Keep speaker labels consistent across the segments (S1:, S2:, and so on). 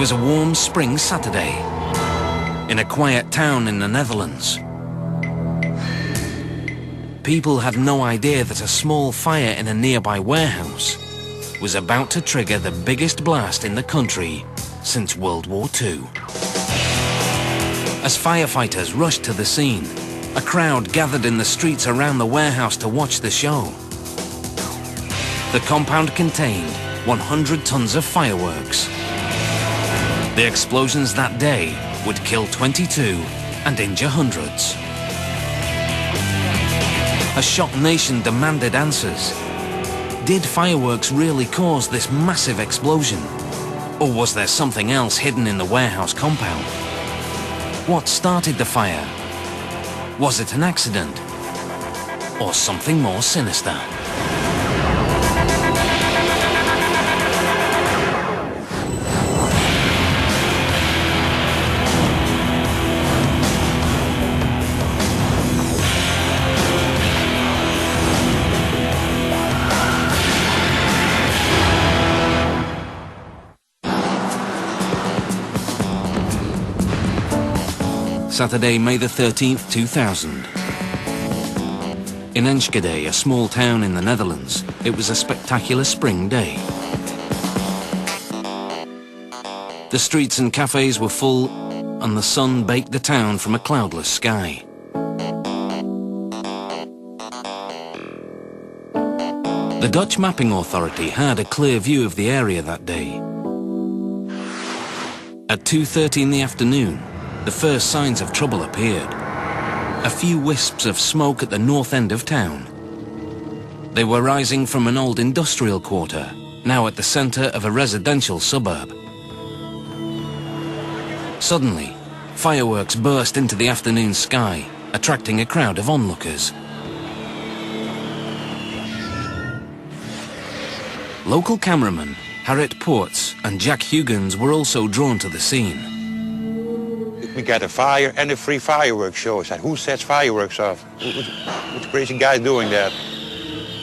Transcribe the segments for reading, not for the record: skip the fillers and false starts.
S1: was a warm spring Saturday in a quiet town in the Netherlands. People had no idea that a small fire in a nearby warehouse was about to trigger the biggest blast in the country since World War II. As firefighters rushed to the scene, a crowd gathered in the streets around the warehouse to watch the show. The compound contained 100 tons of fireworks. The explosions that day would kill 22 and injure hundreds. A shocked nation demanded answers. Did fireworks really cause this massive explosion? Or was there something else hidden in the warehouse compound? What started the fire? Was it an accident? Or something more sinister? Saturday, May the 13th, 2000. In Enschede, a small town in the Netherlands, it was a spectacular spring day. The streets and cafes were full, and the sun baked the town from a cloudless sky. The Dutch Mapping Authority had a clear view of the area that day. At 2:30 in the afternoon, the first signs of trouble appeared. A few wisps of smoke at the north end of town. They were rising from an old industrial quarter, now at the center of a residential suburb. Suddenly, fireworks burst into the afternoon sky, attracting a crowd of onlookers. Local cameramen Gerrit Poorts and Jack Huygens were also drawn to the scene.
S2: We got a fire and a free fireworks show. I said, who sets fireworks off? What's crazy guys doing that?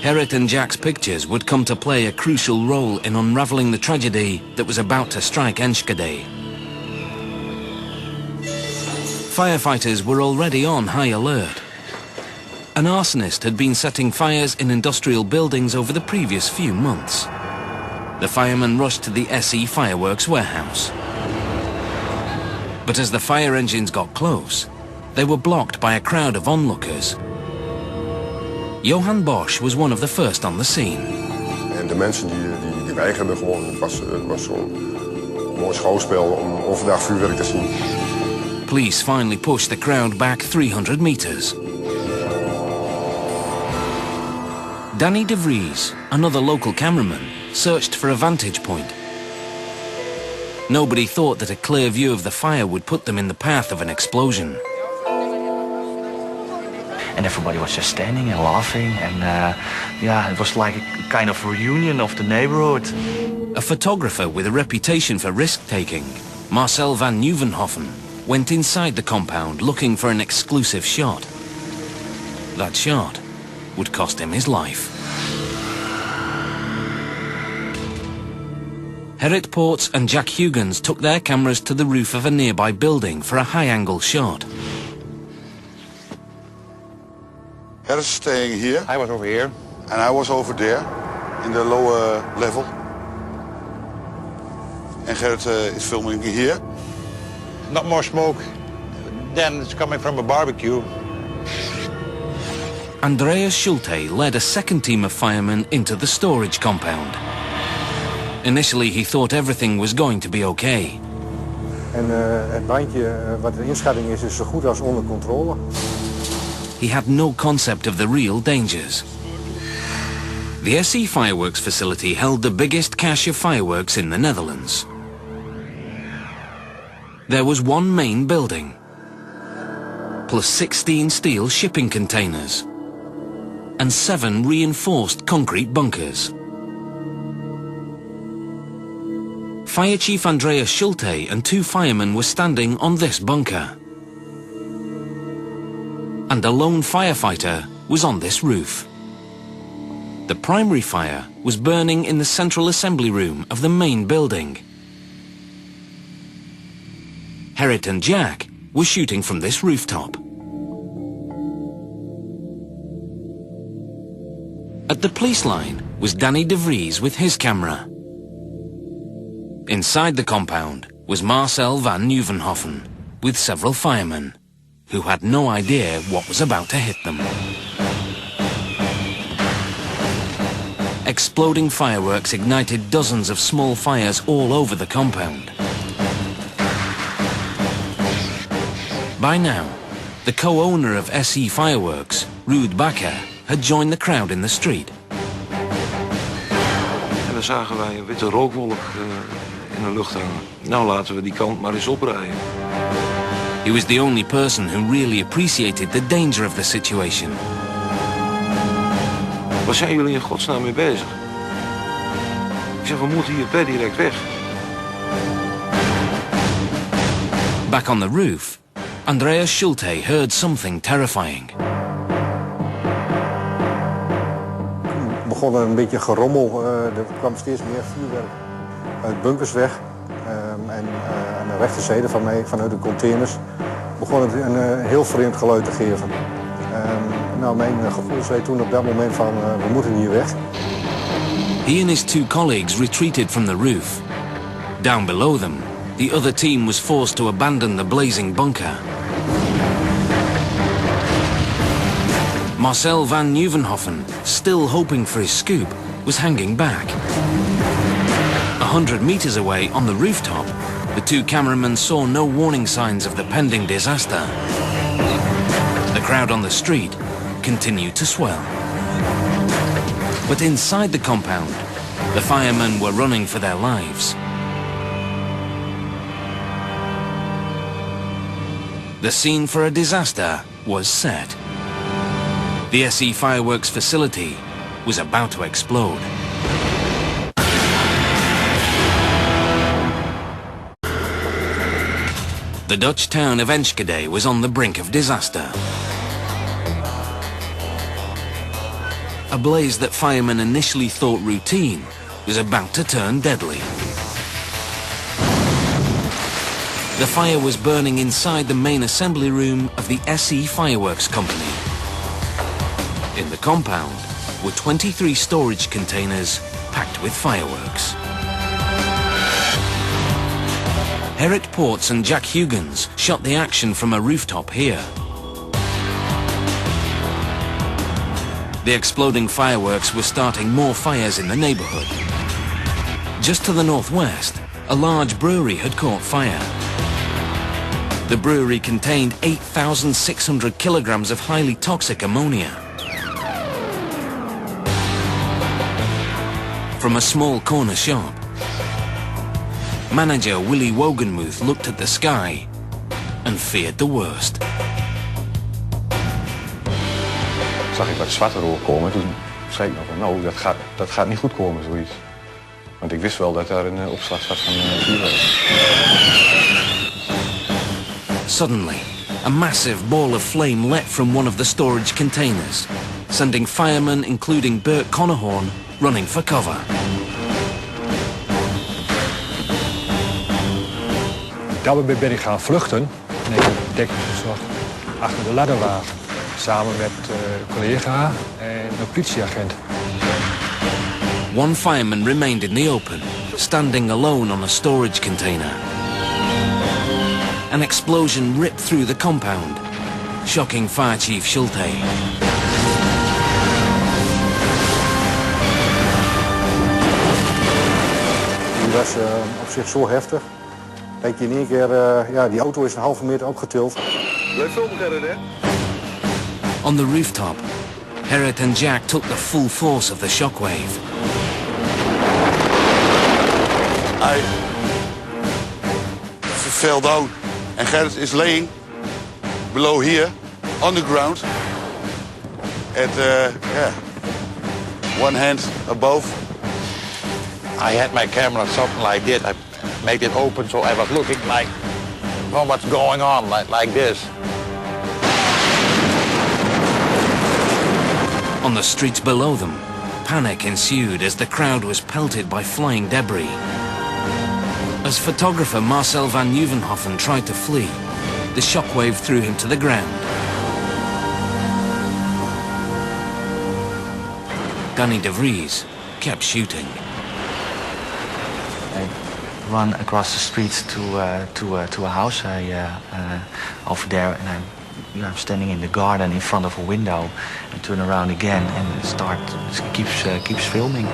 S1: Gerrit and Jack's pictures would come to play a crucial role in unraveling the tragedy that was about to strike Enschede. Firefighters were already on high alert. An arsonist had been setting fires in industrial buildings over the previous few months. The firemen rushed to the SE Fireworks warehouse. But as the fire engines got close, they were blocked by a crowd of onlookers. Johan Bosch was one of the first on the scene.
S3: En de mensen die weigerden gewoon. Het was zo'n mooi schouwspel om overdag vuurwerk te zien.
S1: Police finally pushed the crowd back 300 meters. Danny de Vries, another local cameraman, searched for a vantage point. Nobody thought that a clear view of the fire would put them in the path of an explosion.
S4: And everybody was just standing and laughing, and yeah, it was like a kind of reunion of the neighborhood.
S1: A photographer with a reputation for risk-taking, Marcel van Nieuwenhoffen, went inside the compound looking for an exclusive shot. That shot would cost him his life. Gerrit Poorts and Jack Huygens took their cameras to the roof of a nearby building for a high-angle shot.
S3: Gerrit is staying here.
S2: I was over here.
S3: And I was over there, in the lower level. And Gerrit is filming here.
S2: Not more smoke. Then it's coming from a barbecue.
S1: Andreas Schulte led a second team of firemen into the storage compound. Initially, he thought everything was going to be okay.
S5: En het bandje, wat de inschatting is zo goed als onder controle.
S1: He had no concept of the real dangers. The SE Fireworks facility held the biggest cache of fireworks in the Netherlands. There was one main building, plus 16 steel shipping containers, and 7 reinforced concrete bunkers. Fire Chief Andreas Schulte and 2 firemen were standing on this bunker. And a lone firefighter was on this roof. The primary fire was burning in the central assembly room of the main building. Gerrit and Jack were shooting from this rooftop. At the police line was Danny de Vries with his camera. Inside the compound was Marcel van Nieuwenhoven with several firemen, who had no idea what was about to hit them. Exploding fireworks ignited dozens of small fires all over the compound. By now, the co-owner of SE Fireworks, Ruud Bakker, had joined the crowd in the street.
S6: En dan zagen wij een witte rookwolk in de lucht hangen. Nou, laten we die kant maar eens oprijden.
S1: He was the only person who really appreciated the danger of the situation.
S6: Waar zijn jullie in godsnaam mee bezig? Ik zeg, we moeten hier per direct weg.
S1: Back on the roof, Andreas Schulte heard something terrifying.
S5: Toen begon er een beetje gerommel. Er kwam steeds meer vuurwerk uit bunkers weg. En aan de rechterzijde van mij, vanuit de containers, begon het een heel vreemd geluid te geven. Nou, mijn gevoel zei toen op dat moment van, we moeten hier weg.
S1: He and his two colleagues retreated from the roof. Down below them, the other team was forced to abandon the blazing bunker. Marcel van Nieuwenhoven, still hoping for his scoop, was hanging back. 100 meters away on the rooftop, the two cameramen saw no warning signs of the pending disaster. The crowd on the street continued to swell. But inside the compound, the firemen were running for their lives. The scene for a disaster was set. The SE Fireworks facility was about to explode. The Dutch town of Enschede was on the brink of disaster. A blaze that firemen initially thought routine was about to turn deadly. The fire was burning inside the main assembly room of the SE Fireworks company. In the compound were 23 storage containers packed with fireworks. Gerrit Poorts and Jack Huygens shot the action from a rooftop here. The exploding fireworks were starting more fires in the neighborhood. Just to the northwest, a large brewery had caught fire. The brewery contained 8,600 kilograms of highly toxic ammonia. From a small corner shop, manager Willy Wogenmuth looked at the sky and feared the worst.
S7: Zag ik wat zwarte rook komen. Toen zei ik nog van, nou, dat gaat niet goed komen, zoiets. Want ik wist wel dat daar een opslag zat van vuurwerk.
S1: Suddenly, a massive ball of flame leapt from one of the storage containers, sending firemen, including Bert Connahorn, running for cover.
S5: Daarbij ben ik gaan vluchten en ik heb dekking gezocht achter de ladderwagen. Samen met een collega en een politieagent.
S1: One fireman remained in the open, standing alone on a storage container. An explosion ripped through the compound, shocking Fire Chief Schulte.
S5: Die was op zich zo heftig. Kijk, in één keer, ja, die auto is een halve meter opgetild.
S6: Blijf filmen, Gerrit, hè?
S1: On the rooftop, Gerrit and Jack took the full force of the shockwave.
S8: I fell down and Gerrit is laying below here on the ground at one hand above.
S2: I had my camera something like this. I made it open so I was looking like, oh, what's going on, like this.
S1: On the streets below them, panic ensued as the crowd was pelted by flying debris. As photographer Marcel van Nieuwenhoven tried to flee, the shockwave threw him to the ground. Danny de Vries kept shooting.
S4: I run across the street to a house over there, and I'm standing in the garden in front of a window, and turn around again and keeps filming.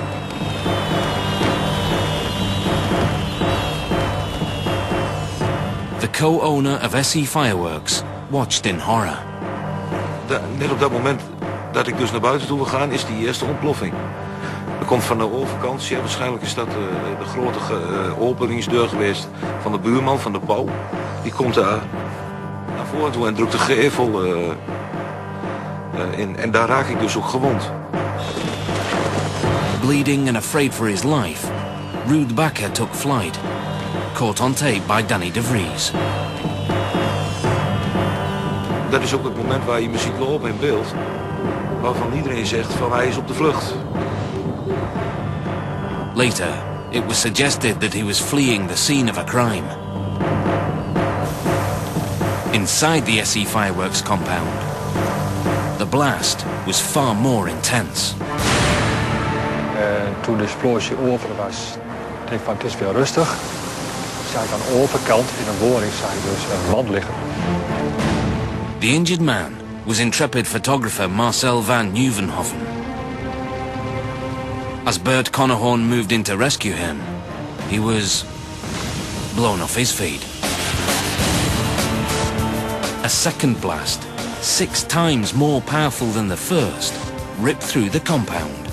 S1: The co-owner of SE Fireworks watched in horror.
S6: Net op dat moment dat ik dus naar buiten toe wil gaan, is die eerste ontploffing. Er komt van de overkant, ja, waarschijnlijk is dat de grote openingsdeur geweest van de buurman, van de bouw. Die komt daar naar voren toe en drukt de gevel in. En daar raak ik dus ook gewond.
S1: Bleeding and afraid for his life, Ruud Bakker took flight, caught on tape by Danny de Vries.
S6: Dat is ook het moment waar je me ziet lopen in beeld, waarvan iedereen zegt van hij is op de vlucht.
S1: Later, it was suggested that he was fleeing the scene of a crime. Inside the SE Fireworks compound, the blast was far more intense.
S5: Toen de explosie over was, dacht ik van het is weer rustig. Zag ik aan de overkant in een woning zag ik dus een man liggen.
S1: The injured man was intrepid photographer Marcel van Nieuwenhoven. As Bert Connahorn moved in to rescue him, he was blown off his feet. A second blast, 6 times more powerful than the first, ripped through the compound,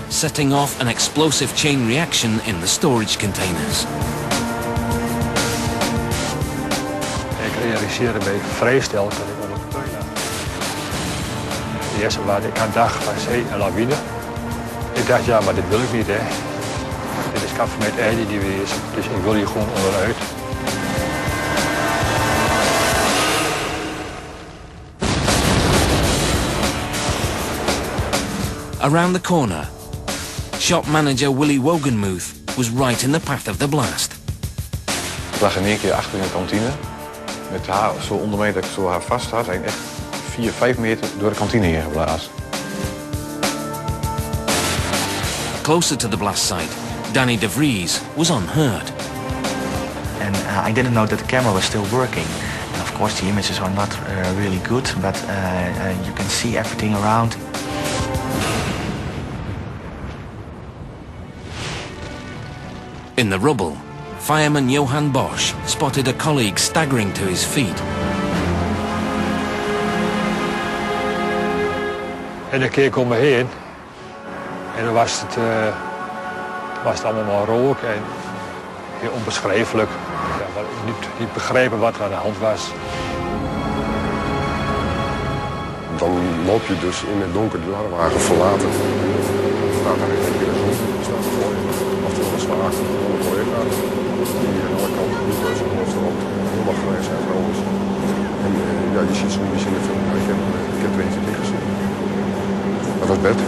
S1: setting off an explosive chain reaction in the storage containers.
S5: Ik realiseerde me, ik vreesde dat ik onder de puin lag. De eerste wat ik aan dacht was, een lawine. Ik dacht, ja, maar dit wil ik niet, hè. Dit is kap met einde die weer is, dus ik wil hier gewoon onderuit.
S1: Around the corner, shop manager Willy Wogenmuth was right in the path of the blast.
S7: Ik lag in één keer achter in de kantine. Met haar zo onder mij dat ik zo haar vast had. En echt 4, 5 meter door de kantine heen geblazen.
S1: Closer to the blast site, Danny de Vries was unhurt.
S4: And I didn't know that the camera was still working. And of course the images are not really good, but you can see everything around.
S1: In the rubble, fireman Johan Bosch spotted a colleague staggering to his feet.
S5: En dan keek ik om me heen. En dan was het allemaal maar rook en heel onbeschrijfelijk. Ja, niet begrepen wat er aan de hand was.
S3: Dan loop je dus in het donker de ladderwagen verlaten. Staat daar in één keer de zon, staat er voor je. Oftewel een zwaar, een collega. Die aan alle kanten niet uit zijn hoofd erop. Helemaal grijs en rood is. En ja, je ziet zo'n beetje in de film. Ik heb er eentje tegen gezien. Dat was Bert.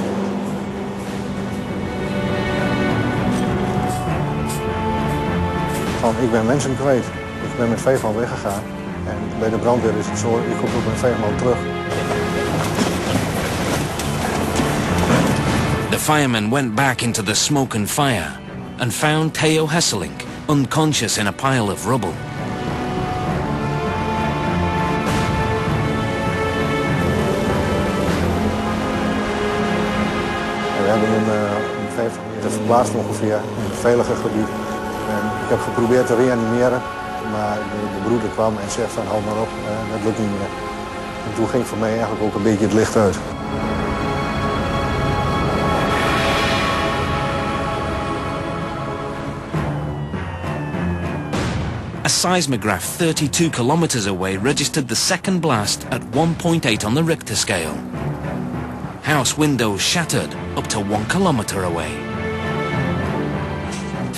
S5: Ik ben mensen kwijt. Ik ben met 5 man weggegaan. En bij de brandweer is het zo, ik kom ook met 5 man terug.
S1: The firemen went back into the smoke and fire and found Theo Hesselink unconscious in a pile of rubble.
S5: En we hebben hem 50 meter verplaatst ongeveer in een veiliger gebied. En ik heb geprobeerd te reanimeren, maar de broeder kwam en zei van hou maar op, dat lukt niet meer. En toen ging voor mij eigenlijk ook een beetje het licht uit.
S1: A seismograph 32 kilometers away registered the second blast at 1.8 on the Richter scale. House windows shattered up to 1 kilometer away.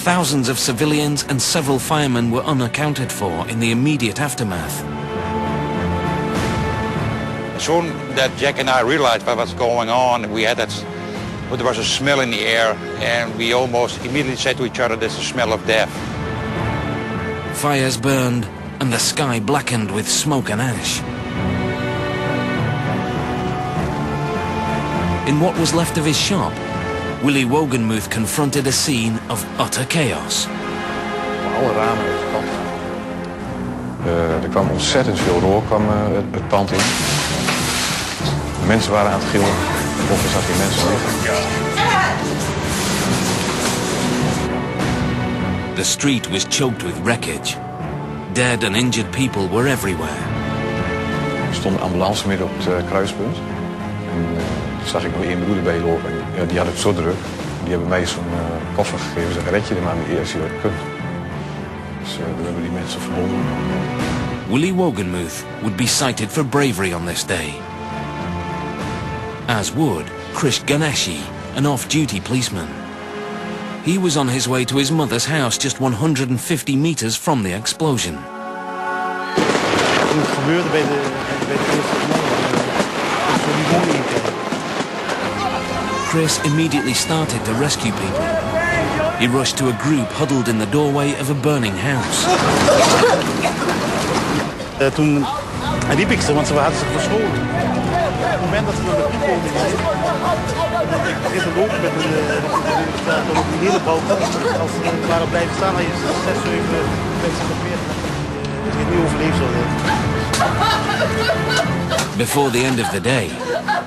S1: Thousands of civilians and several firemen were unaccounted for in the immediate aftermath.
S2: Soon that Jack and I realized what was going on, there was a smell in the air, and we almost immediately said to each other, "That's the smell of death."
S1: Fires burned and the sky blackened with smoke and ash. In what was left of his shop, Willy Wogenmuth confronted a scene of utter chaos.
S7: Alle ramen uit het pand. Er kwam ontzettend veel rook het pand in. De mensen waren aan het gillen. Of er zat hier mensen liggen.
S1: The street was choked with wreckage. Dead and injured people were everywhere.
S7: Er stond een ambulance midden op het kruispunt. En toen zag ik nog één broeder bij lopen. En, ja, die had het zo druk. Die hebben mij zo'n koffer gegeven. Ze zeggen, red je er maar niet eerst, je kunt. Dus we hebben die mensen verbonden.
S1: Willy Wogenmuth would be cited for bravery on this day. As would Krish Ganeshi, an off-duty policeman. He was on his way to his mother's house just 150 meters from the explosion.
S9: Toen het gebeurde bij de eerste woning.
S1: Chris immediately started to rescue people. He rushed to a group huddled in the doorway of a burning house.
S9: Toen riep ik ze, want ze hadden zich verscholen. Op het moment dat ze naar de komen, ik begin te lopen met een hele balkon. Als ze waren blijven staan, had je 6, 7 mensen nog meer die het niet overleefd zouden hebben.
S1: Before the end of the day,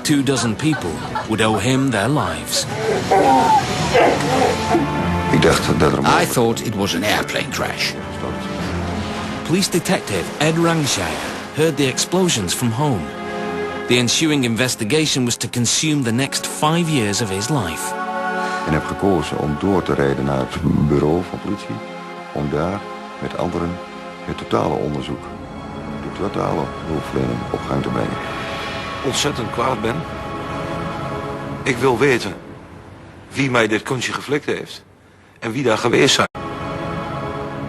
S1: 24 people would owe him their lives.
S10: I thought it was an airplane crash.
S1: Police detective Ed Rangshire heard the explosions from home. The ensuing investigation was to consume the next 5 years of his life.
S11: En heb gekozen om door te rijden naar het bureau van politie. Om daar met anderen het totale onderzoek, de totale hulpverlening op gang te brengen.
S6: Ontzettend kwaad ben. Ik wil weten wie mij dit kunstje geflikt heeft. En wie daar geweest zijn.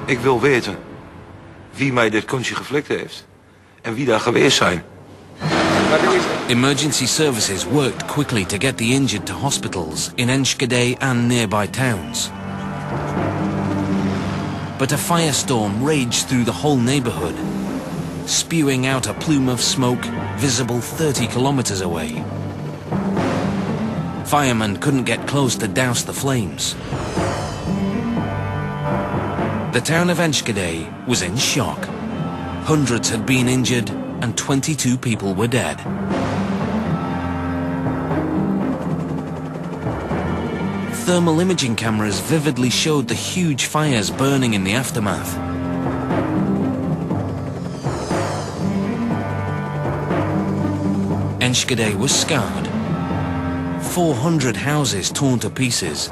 S6: Ik wil weten wie mij dit kunstje geflikt heeft. En wie daar geweest zijn.
S1: Emergency services worked quickly to get the injured to hospitals in Enschede and nearby towns. But a firestorm raged through the whole neighborhood, spewing out a plume of smoke visible 30 kilometers away. Firemen couldn't get close to douse the flames. The town of Enschede was in shock. Hundreds had been injured and 22 people were dead. Thermal imaging cameras vividly showed the huge fires burning in the aftermath. Enschede was scarred. 400 houses torn to pieces.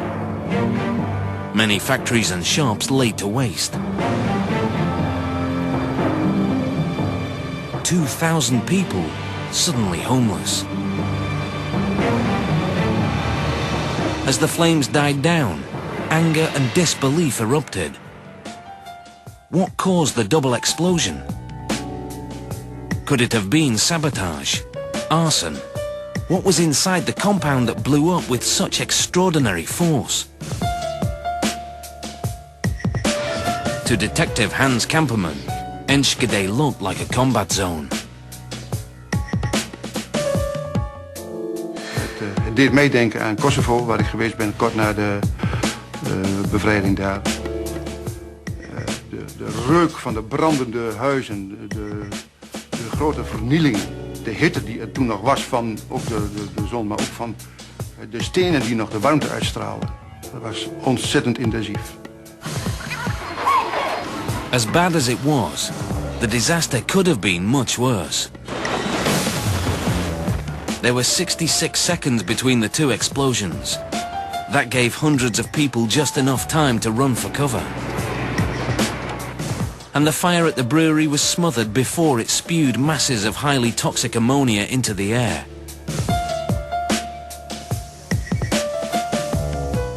S1: Many factories and shops laid to waste. 2,000 people suddenly homeless. As the flames died down, anger and disbelief erupted. What caused the double explosion? Could it have been sabotage? Arson? What was inside the compound that blew up with such extraordinary force? To Detective Hans Kamperman, Enschede looked like a combat zone.
S12: Het deed meedenken aan Kosovo, waar ik geweest ben kort na de bevrijding daar. De reuk van de brandende huizen, de grote vernieling, de hitte die er toen nog was van ook de zon, maar ook van de stenen die nog de warmte uitstraalden. Dat was ontzettend intensief.
S1: As bad as it was, the disaster could have been much worse. There were 66 seconds between the two explosions. That gave hundreds of people just enough time to run for cover. And the fire at the brewery was smothered before it spewed masses of highly toxic ammonia into the air.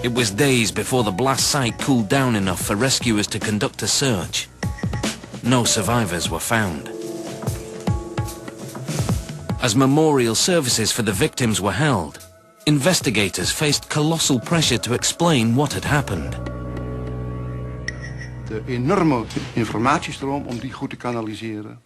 S1: It was days before the blast site cooled down enough for rescuers to conduct a search. No survivors were found. As memorial services for the victims were held, investigators faced colossal pressure to explain what had happened.
S12: De enorme informatiestroom om die goed te kanaliseren.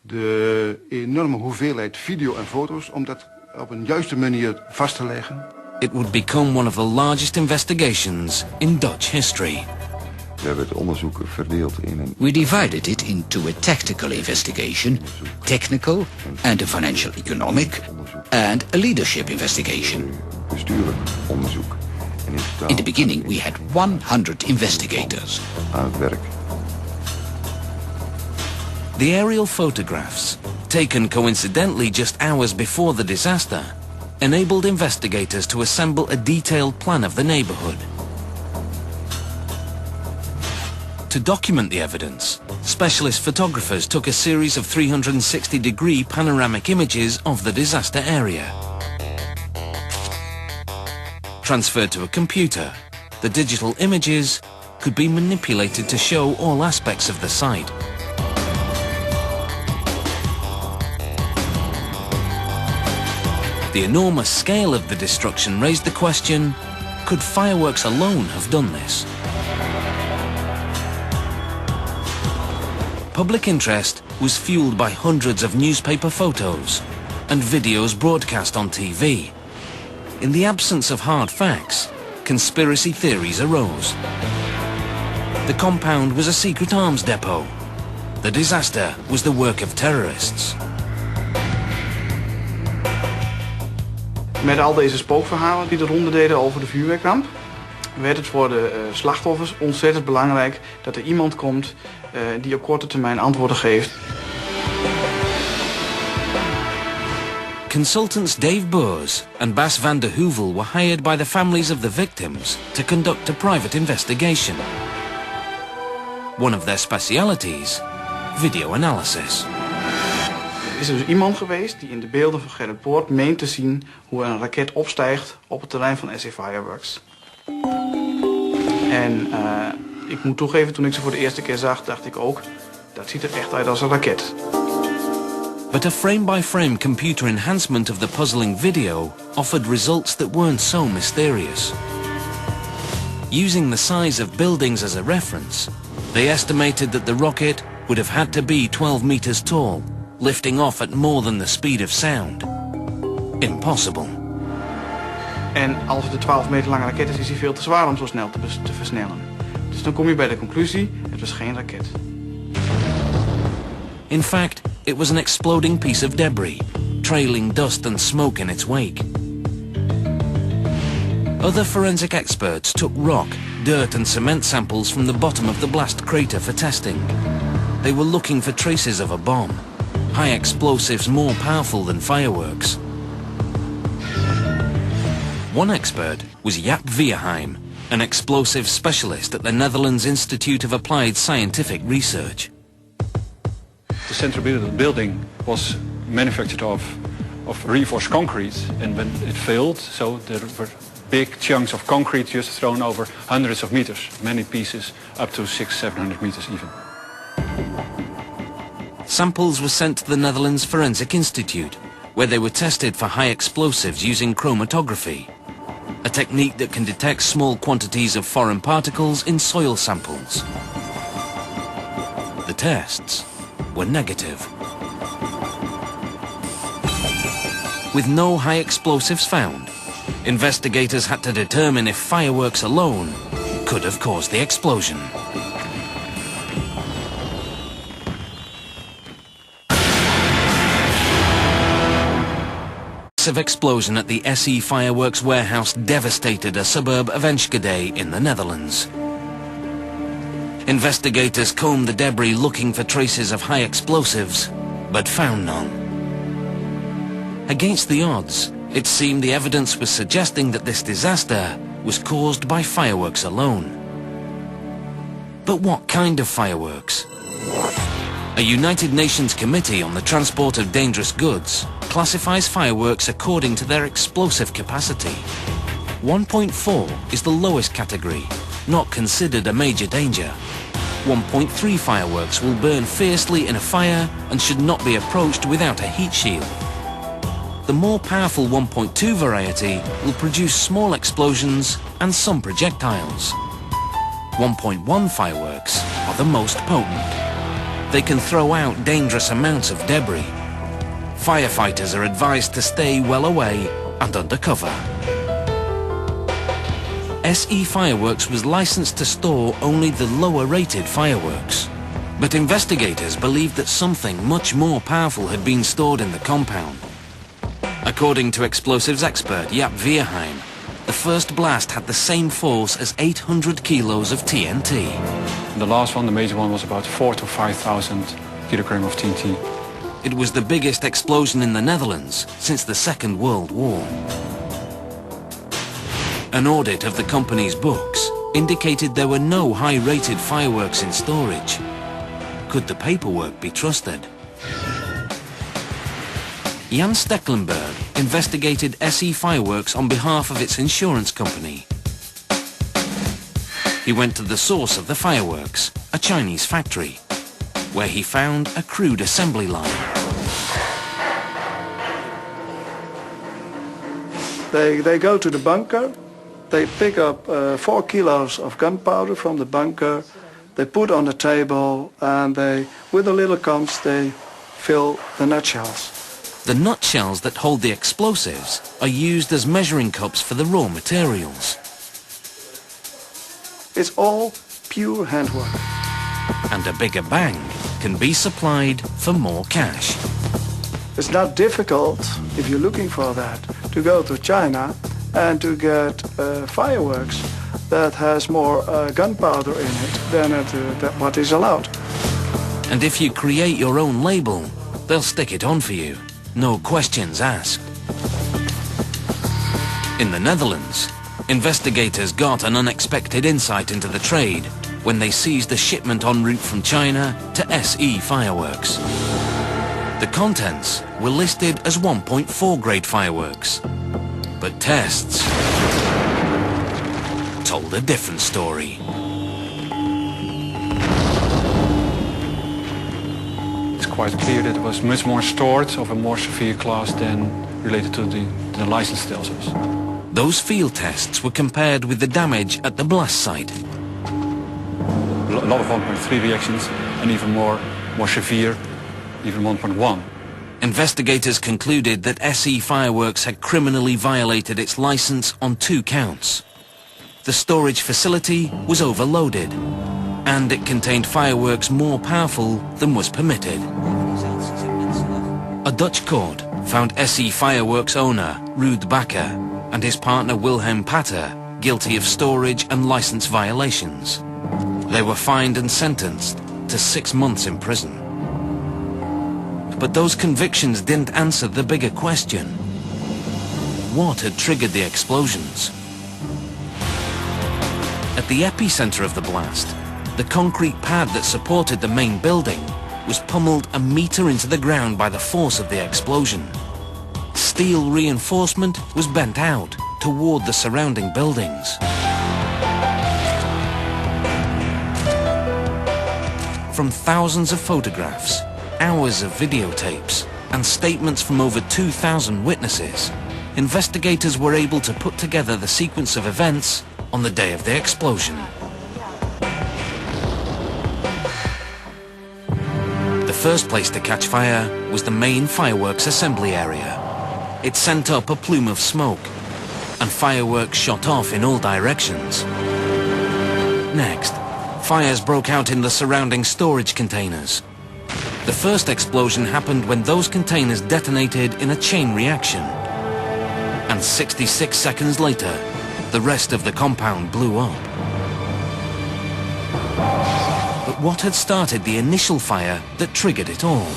S12: De enorme hoeveelheid video en foto's om dat op een juiste manier vast te leggen.
S1: It would become one of the largest investigations in Dutch history.
S11: We hebben het onderzoek verdeeld in een...
S10: We divided it into a tactical investigation, technical and a financial economic, and a leadership investigation.
S11: Bestuurlijk onderzoek. En
S10: in the beginning we had 100 investigators.
S11: Aan het werk.
S1: The aerial photographs, taken coincidentally just hours before the disaster, enabled investigators to assemble a detailed plan of the neighborhood. To document the evidence, specialist photographers took a series of 360-degree panoramic images of the disaster area. Transferred to a computer, the digital images could be manipulated to show all aspects of the site. The enormous scale of the destruction raised the question, could fireworks alone have done this? Public interest was fueled by hundreds of newspaper photos and videos broadcast on TV. In the absence of hard facts, conspiracy theories arose. The compound was a secret arms depot. The disaster was the work of terrorists.
S13: Met al deze spookverhalen die de ronde deden over de vuurwerkramp, werd het voor de slachtoffers ontzettend belangrijk dat er iemand komt die op korte termijn antwoorden geeft.
S1: Consultants Dave Boers and Bas van der Heuvel were hired by the families of the victims to conduct a private investigation. One of their specialities, video analysis.
S13: Er is dus iemand geweest die in de beelden van Gerrit Poort meent te zien hoe een raket opstijgt op het terrein van SC Fireworks. En ik moet toegeven, toen ik ze voor de eerste keer zag, dacht ik ook, dat ziet er echt uit als een raket.
S1: But a frame-by-frame computer enhancement of the puzzling video offered results that weren't so mysterious. Using the size of buildings as a reference, they estimated that the rocket would have had to be 12 meters tall, lifting off at more than the speed of sound. Impossible.
S13: En als het een 12 meter lange raket is, is hij veel te zwaar om zo snel te versnellen. Dus dan kom je bij de conclusie, het was geen raket.
S1: In fact, it was an exploding piece of debris, trailing dust and smoke in its wake. Other forensic experts took rock, dirt and cement samples from the bottom of the blast crater for testing. They were looking for traces of a bomb, high explosives more powerful than fireworks. One expert was Jaap Vierheim, an explosive specialist at the Netherlands Institute of Applied Scientific Research.
S7: The central building was manufactured of reinforced concrete, and when it failed, so there were big chunks of concrete just thrown over hundreds of meters, many pieces up to 600-700 meters even.
S1: Samples were sent to the Netherlands Forensic Institute, where they were tested for high explosives using chromatography, a technique that can detect small quantities of foreign particles in soil samples. The tests were negative. With no high explosives found, investigators had to determine if fireworks alone could have caused the explosion. A massive explosion at the SE Fireworks warehouse devastated a suburb of Enschede in the Netherlands. Investigators combed the debris looking for traces of high explosives, but found none. Against the odds, it seemed the evidence was suggesting that this disaster was caused by fireworks alone. But what kind of fireworks? A United Nations Committee on the Transport of Dangerous Goods classifies fireworks according to their explosive capacity. 1.4 is the lowest category, not considered a major danger. 1.3 fireworks will burn fiercely in a fire and should not be approached without a heat shield. The more powerful 1.2 variety will produce small explosions and some projectiles. 1.1 fireworks are the most potent. They can throw out dangerous amounts of debris. Firefighters are advised to stay well away and under cover. SE Fireworks was licensed to store only the lower-rated fireworks. But investigators believed that something much more powerful had been stored in the compound. According to explosives expert Jaap Veerheim, the first blast had the same force as 800 kilos of TNT.
S7: The last one, the major one, was about 4,000 to 5,000 kilograms of TNT.
S1: It was the biggest explosion in the Netherlands since the Second World War. An audit of the company's books indicated there were no high-rated fireworks in storage. Could the paperwork be trusted? Jan Stecklenburg investigated SE Fireworks on behalf of its insurance company. He went to the source of the fireworks, a Chinese factory, where he found a crude assembly line.
S14: They go to the bunker, they pick up 4 kilos of gunpowder from the bunker, they put on the table, and with the little comps they fill the nutshells.
S1: The nutshells that hold the explosives are used as measuring cups for the raw materials.
S14: It's all pure handwork.
S1: And a bigger bang can be supplied for more cash.
S14: It's not difficult, if you're looking for that, to go to China and to get fireworks that has more gunpowder in it than what is allowed.
S1: And if you create your own label, they'll stick it on for you. No questions asked. In the Netherlands, investigators got an unexpected insight into the trade when they seized a shipment en route from China to SE Fireworks. The contents were listed as 1.4 grade fireworks, but tests told a different story.
S7: It's quite clear that it was much more stored of a more severe class than related to the license tells us.
S1: Those field tests were compared with the damage at the blast site.
S7: A lot of 1.3 reactions and even more severe, even 1.1.
S1: Investigators concluded that SE Fireworks had criminally violated its license on 2 counts. The storage facility was overloaded, and it contained fireworks more powerful than was permitted. A Dutch court found SE Fireworks owner Ruud Bakker and his partner Wilhelm Patter guilty of storage and license violations. They were fined and sentenced to 6 months in prison. But those convictions didn't answer the bigger question. What had triggered the explosions? At the epicenter of the blast, the concrete pad that supported the main building was pummeled a meter into the ground by the force of the explosion. Steel reinforcement was bent out toward the surrounding buildings. From thousands of photographs, hours of videotapes, and statements from over 2,000 witnesses, investigators were able to put together the sequence of events on the day of the explosion. The first place to catch fire was the main fireworks assembly area. It sent up a plume of smoke, and fireworks shot off in all directions. Next, fires broke out in the surrounding storage containers. The first explosion happened when those containers detonated in a chain reaction. And 66 seconds later, the rest of the compound blew up. But what had started the initial fire that triggered it all?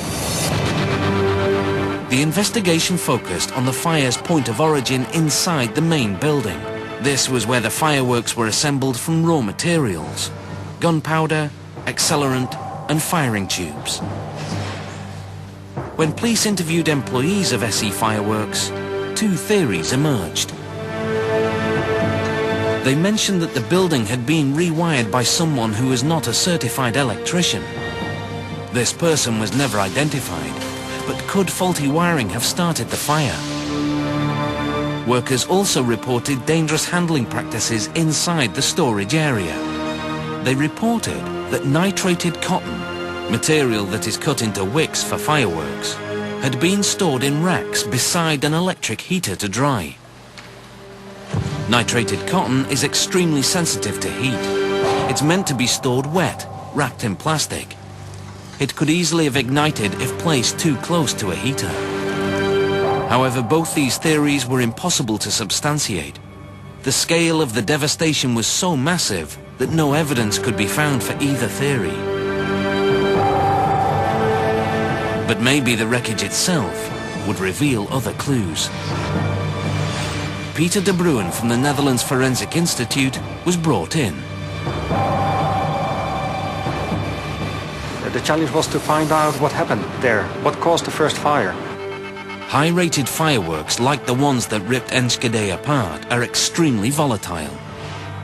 S1: The investigation focused on the fire's point of origin inside the main building. This was where the fireworks were assembled from raw materials: gunpowder, accelerant, and firing tubes. When police interviewed employees of SE Fireworks, 2 theories emerged. They mentioned that the building had been rewired by someone who was not a certified electrician. This person was never identified, but could faulty wiring have started the fire? Workers also reported dangerous handling practices inside the storage area. They reported that nitrated cotton, material that is cut into wicks for fireworks, had been stored in racks beside an electric heater to dry. Nitrated cotton is extremely sensitive to heat. It's meant to be stored wet, wrapped in plastic. It could easily have ignited if placed too close to a heater. However, both these theories were impossible to substantiate. The scale of the devastation was so massive that no evidence could be found for either theory. But maybe the wreckage itself would reveal other clues. Peter de Bruin from the Netherlands Forensic Institute was brought in.
S15: The challenge was to find out what happened there, what caused the first fire.
S1: High-rated fireworks like the ones that ripped Enschede apart are extremely volatile.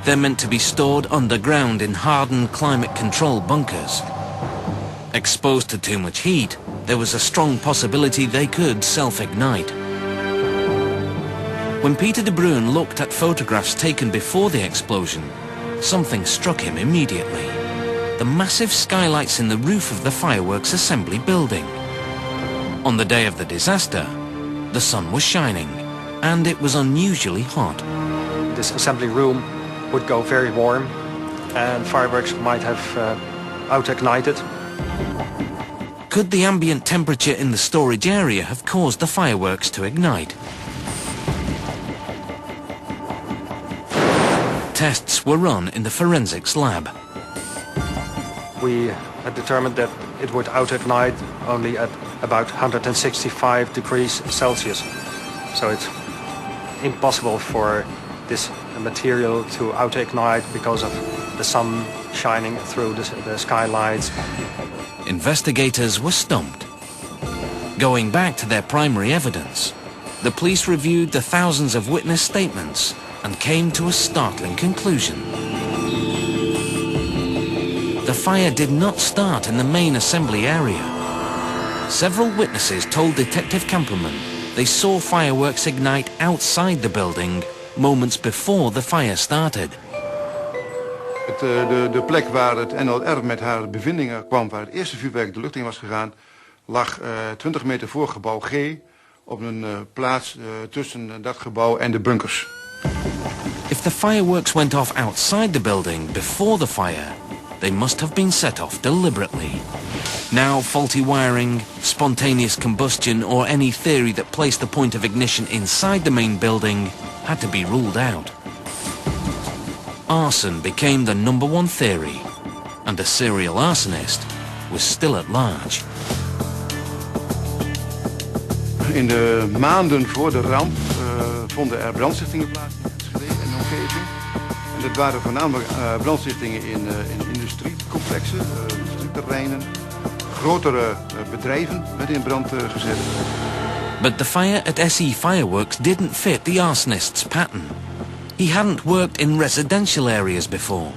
S1: They're meant to be stored underground in hardened climate-control bunkers. Exposed to too much heat, there was a strong possibility they could self-ignite. When Peter de Bruin looked at photographs taken before the explosion, something struck him immediately. The massive skylights in the roof of the fireworks assembly building. On the day of the disaster, the sun was shining, and it was unusually hot.
S15: This assembly room would go very warm, and fireworks might have out-ignited.
S1: Could the ambient temperature in the storage area have caused the fireworks to ignite? Tests were run in the forensics lab.
S15: We had determined that it would out-ignite only at about 165 degrees Celsius. So it's impossible for this material to out-ignite because of the sun shining through the skylights.
S1: Investigators were stumped. Going back to their primary evidence, the police reviewed the thousands of witness statements and came to a startling conclusion. The fire did not start in the main assembly area. Several witnesses told Detective Kamperman they saw fireworks ignite outside the building moments before the fire started.
S12: De plek waar het NLR met haar bevindingen kwam, waar het eerste vuurwerk de lucht in was gegaan, lag 20 meter voor gebouw G op een plaats tussen dat gebouw en de bunkers.
S1: If the fireworks went off outside the building before the fire, they must have been set off deliberately. Now, faulty wiring, spontaneous combustion, or any theory that placed the point of ignition inside the main building had to be ruled out. Arson became the #1 theory, and the serial arsonist was still at large.
S12: In de maanden voor de ramp vonden er brandstichtingen plaats in Enschede en de omgeving. En dat waren voornamelijk brandstichtingen in industriecomplexen, industrieterreinen. Grotere bedrijven werden in brand gezet.
S1: But the fire at SE Fireworks didn't fit the arsonist's pattern. He hadn't worked in residential areas before.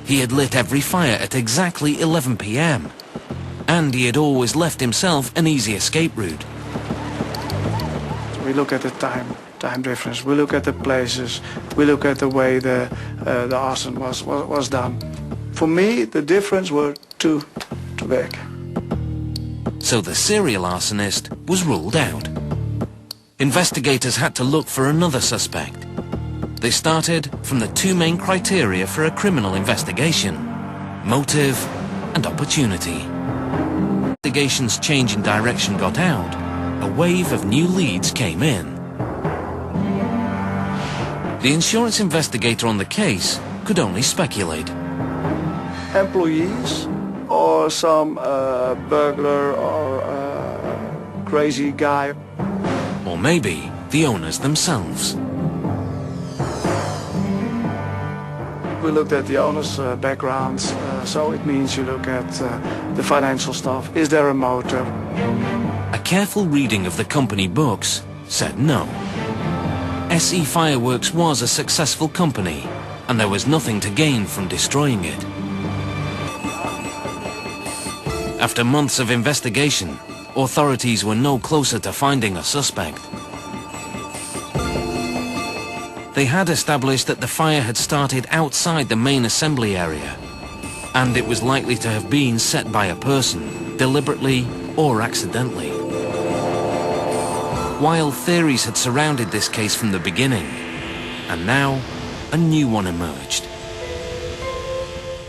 S1: He had lit every fire at exactly 11 p.m. And he had always left himself an easy escape route.
S14: We look at the time difference. We look at the places. We look at the way the arson was done. For me, the difference were too big.
S1: So the serial arsonist was ruled out. Investigators had to look for another suspect. They started from the two main criteria for a criminal investigation: motive and opportunity. Investigation's change in direction got out. A wave of new leads came in. The insurance investigator on the case could only speculate.
S14: Employees or some burglar or crazy guy.
S1: Or maybe the owners themselves.
S14: We looked at the owner's backgrounds, so it means you look at the financial stuff. Is there a motive?
S1: A careful reading of the company books said no. SE Fireworks was a successful company, and there was nothing to gain from destroying it. After months of investigation, authorities were no closer to finding a suspect. They had established that the fire had started outside the main assembly area, and it was likely to have been set by a person, deliberately or accidentally. Wild theories had surrounded this case from the beginning, and now a new one emerged.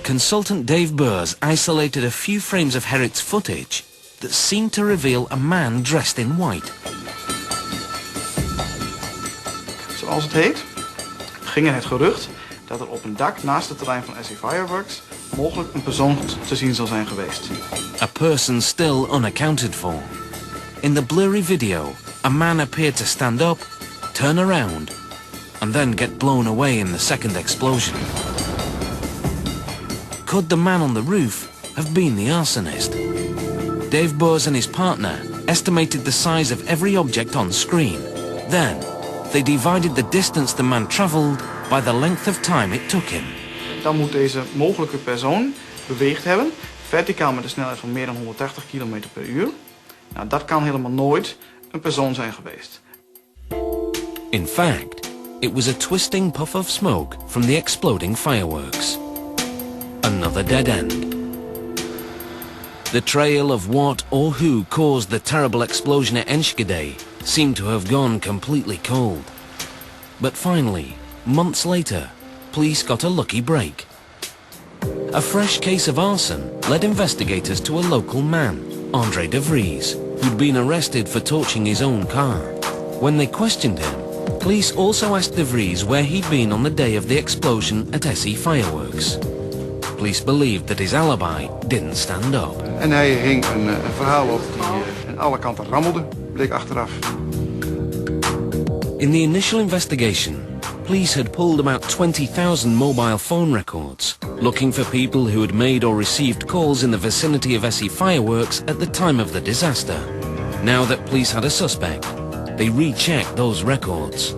S1: Consultant Dave Burrs isolated a few frames of Herrick's footage that seemed to reveal a man dressed in white.
S13: Zoals het heet, ging er het gerucht dat er op een dak naast het terrein van SE Fireworks mogelijk een persoon te zien zal zijn geweest.
S1: A person still unaccounted for. In the blurry video, a man appeared to stand up, turn around, and then get blown away in the second explosion. Could the man on the roof have been the arsonist? Dave Burrs and his partner estimated the size of every object on screen. Then, they divided the distance the man traveled by the length of time it took him.
S13: Dan moet deze mogelijke persoon beweegd hebben, verticaal met een snelheid van meer dan 180 km per uur. Nou, dat kan helemaal nooit een persoon zijn geweest.
S1: In fact, it was a twisting puff of smoke from the exploding fireworks. Another dead end. The trail of what or who caused the terrible explosion at Enschede seemed to have gone completely cold. But finally, months later, police got a lucky break. A fresh case of arson led investigators to a local man, André de Vries, who'd been arrested for torching his own car. When they questioned him, police also asked de Vries where he'd been on the day of the explosion at SE Fireworks. Police believed that his alibi didn't stand up.
S12: En hij hing een verhaal op die aan alle kanten rammelde, bleek achteraf.
S1: In the initial investigation, police had pulled about 20,000 mobile phone records, looking for people who had made or received calls in the vicinity of SE Fireworks at the time of the disaster. Now that police had a suspect, they rechecked those records.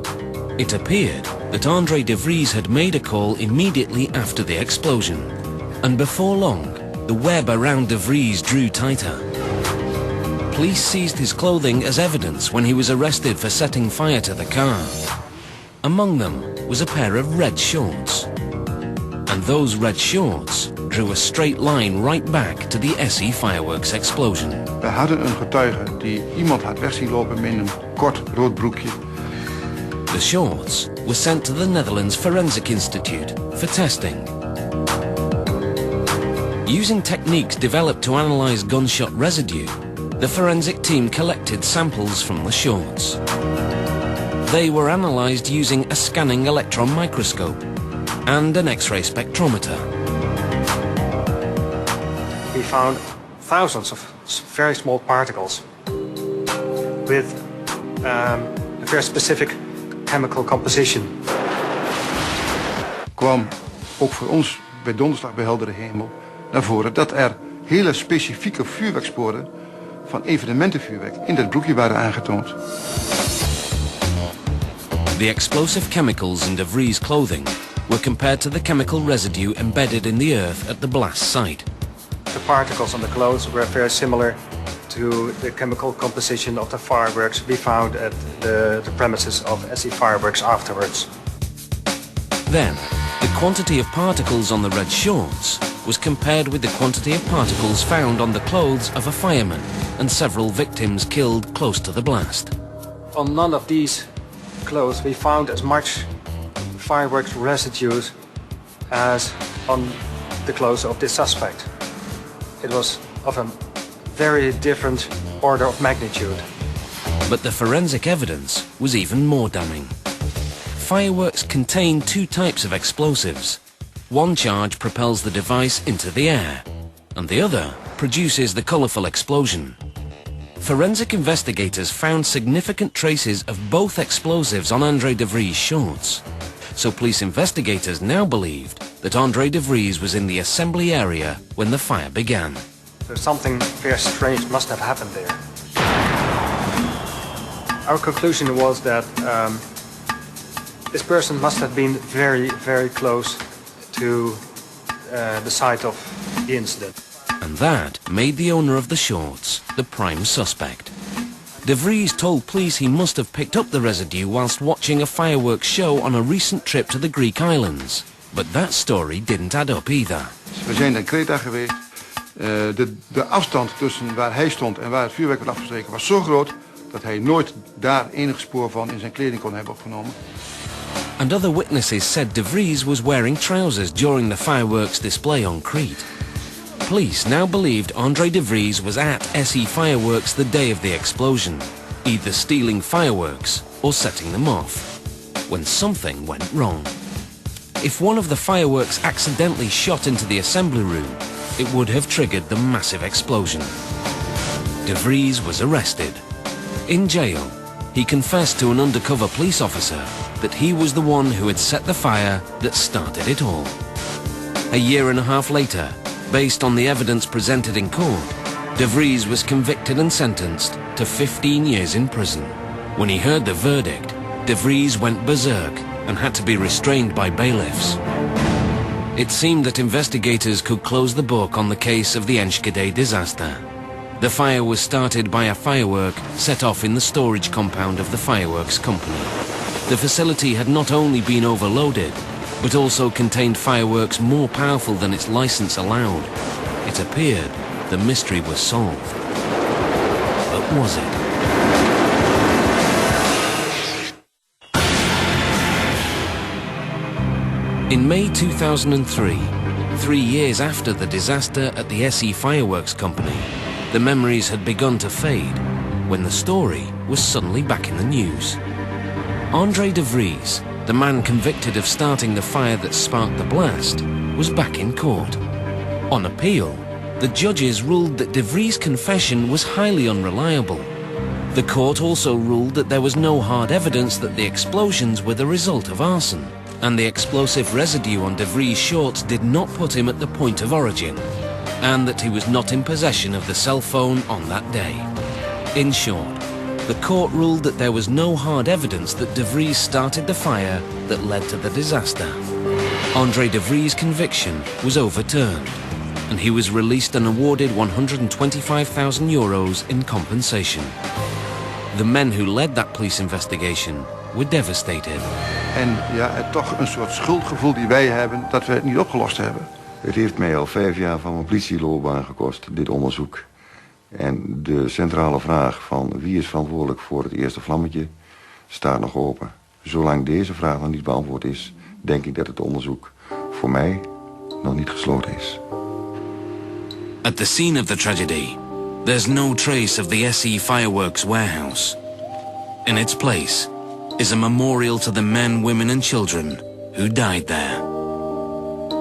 S1: It appeared that André de Vries had made a call immediately after the explosion. And before long, the web around de Vries drew tighter. Police seized his clothing as evidence when he was arrested for setting fire to the car. Among them was a pair of red shorts. And those red shorts drew a straight line right back to the SE Fireworks explosion.
S12: We hadden een getuige die iemand had weg zien lopen in een kort rood broekje.
S1: The shorts were sent to the Netherlands Forensic Institute for testing. Using techniques developed to analyze gunshot residue, the forensic team collected samples from the shorts. They were analyzed using a scanning electron microscope and an X-ray spectrometer.
S15: We found thousands of very small particles with a very specific chemical composition.
S12: Kwam ook voor ons bij donderslag bij heldere hemel naar voren dat er hele specifieke vuurwerksporen van evenementenvuurwerk in dat broekje waren aangetoond.
S1: The explosive chemicals in de Vries' clothing were compared to the chemical residue embedded in the earth at the blast site.
S15: The particles on the clothes were very similar to the chemical composition of the fireworks we found at the premises of SE Fireworks afterwards.
S1: Then, the quantity of particles on the red shorts was compared with the quantity of particles found on the clothes of a fireman and several victims killed close to the blast.
S15: On none of these clothes we found as much fireworks residues as on the clothes of this suspect. It was of a very different order of magnitude.
S1: But the forensic evidence was even more damning. Fireworks contain two types of explosives. One charge propels the device into the air, and the other produces the colourful explosion. Forensic investigators found significant traces of both explosives on André de Vries' shorts. So police investigators now believed that André de Vries was in the assembly area when the fire began.
S15: So something very strange must have happened there. Our conclusion was that this person must have been very, very close to the site of the incident.
S1: And that made the owner of the shorts the prime suspect. De Vries told police he must have picked up the residue whilst watching a fireworks show on a recent trip to the Greek islands. But that story didn't add up either.
S12: We zijn in Kreta geweest. De afstand tussen waar hij stond en waar het vuurwerk werd afgestreken was zo groot dat hij nooit daar enig spoor van in zijn kleding kon hebben opgenomen.
S1: And other witnesses said De Vries was wearing trousers during the fireworks display on Crete. Police now believed André De Vries was at SE Fireworks the day of the explosion, either stealing fireworks or setting them off, when something went wrong. If one of the fireworks accidentally shot into the assembly room, it would have triggered the massive explosion. De Vries was arrested. In jail, he confessed to an undercover police officer that he was the one who had set the fire that started it all. A year and a half later, based on the evidence presented in court, De Vries was convicted and sentenced to 15 years in prison. When he heard the verdict, De Vries went berserk and had to be restrained by bailiffs. It seemed that investigators could close the book on the case of the Enschede disaster. The fire was started by a firework set off in the storage compound of the fireworks company. The facility had not only been overloaded, but also contained fireworks more powerful than its license allowed. It appeared the mystery was solved. But was it? In May 2003, 3 years after the disaster at the SE Fireworks Company, the memories had begun to fade when the story was suddenly back in the news. André De Vries, the man convicted of starting the fire that sparked the blast, was back in court. On appeal, the judges ruled that De Vries' confession was highly unreliable. The court also ruled that there was no hard evidence that the explosions were the result of arson, and the explosive residue on De Vries' shorts did not put him at the point of origin, and that he was not in possession of the cell phone on that day. In short, the court ruled that there was no hard evidence that De Vries started the fire that led to the disaster. André De Vries' conviction was overturned, and he was released and awarded €125,000 in compensation. The men who led that police investigation were devastated.
S12: En ja, het toch een soort schuldgevoel die wij hebben dat we het niet opgelost hebben.
S11: Het heeft mij al 5 jaar van mijn politieloopbaan gekost, dit onderzoek. En de centrale vraag van wie is verantwoordelijk voor het eerste vlammetje staat nog open. Zolang deze vraag nog niet beantwoord is, denk ik dat het onderzoek voor mij nog niet gesloten is.
S1: At the scene of the tragedy, there's no trace of the SE Fireworks warehouse. In its place is a memorial to the men, women and children who died there.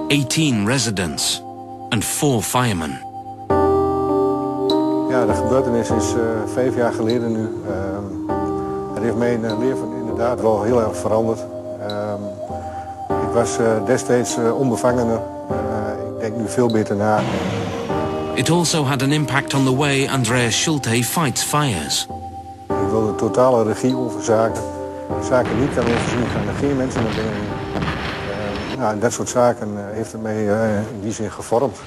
S1: 18 residents and 4 firemen.
S5: Ja, de gebeurtenis is 5 jaar geleden nu. Het heeft mijn leven inderdaad wel heel erg veranderd. Ik was destijds onbevangener. Ik denk nu veel beter na.
S1: It also had an impact on the way Andreas Schulte fights fires.
S5: Ik wil de totale regie over zaken. Zaken niet kan overzien, gaan er geen mensen naar binnen. Nou, dat soort zaken heeft het mij in die zin gevormd.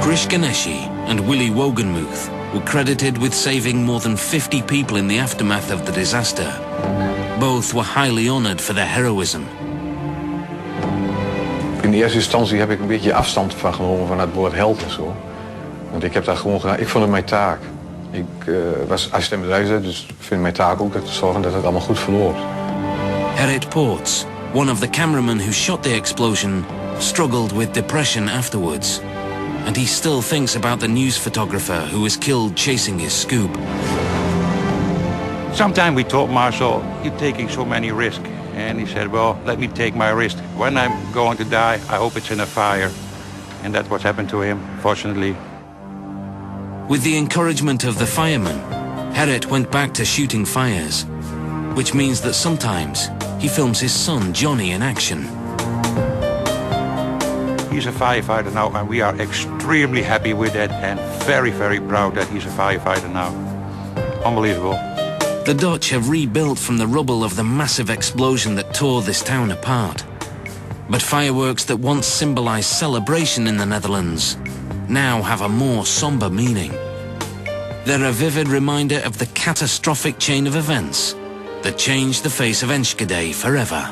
S1: Krish Ganeshi and Willy Wogenmuth were credited with saving more than 50 people in the aftermath of the disaster. Both were highly honored for their heroism.
S7: In de eerste instantie heb ik een beetje afstand van genomen van het woord held en zo. Want ik heb dat gewoon gedaan. Ik vond het mijn taak. Ik was assistent bedrijfsarts, dus ik vind mijn taak ook te zorgen dat het allemaal goed verloopt.
S1: Gerrit Poorts, one of the cameramen who shot the explosion, struggled with depression afterwards. And he still thinks about the news photographer who was killed chasing his scoop.
S2: Sometime we told Marcel, you're taking so many risks. And he said, well, let me take my risk. When I'm going to die, I hope it's in a fire. And that's what happened to him, fortunately.
S1: With the encouragement of the firemen, Gerrit went back to shooting fires, which means that sometimes he films his son Johnny in action.
S2: He's a firefighter now, and we are extremely happy with that and very, very proud that he's a firefighter now. Unbelievable.
S1: The Dutch have rebuilt from the rubble of the massive explosion that tore this town apart. But fireworks that once symbolized celebration in the Netherlands now have a more somber meaning. They're a vivid reminder of the catastrophic chain of events that changed the face of Enschede forever.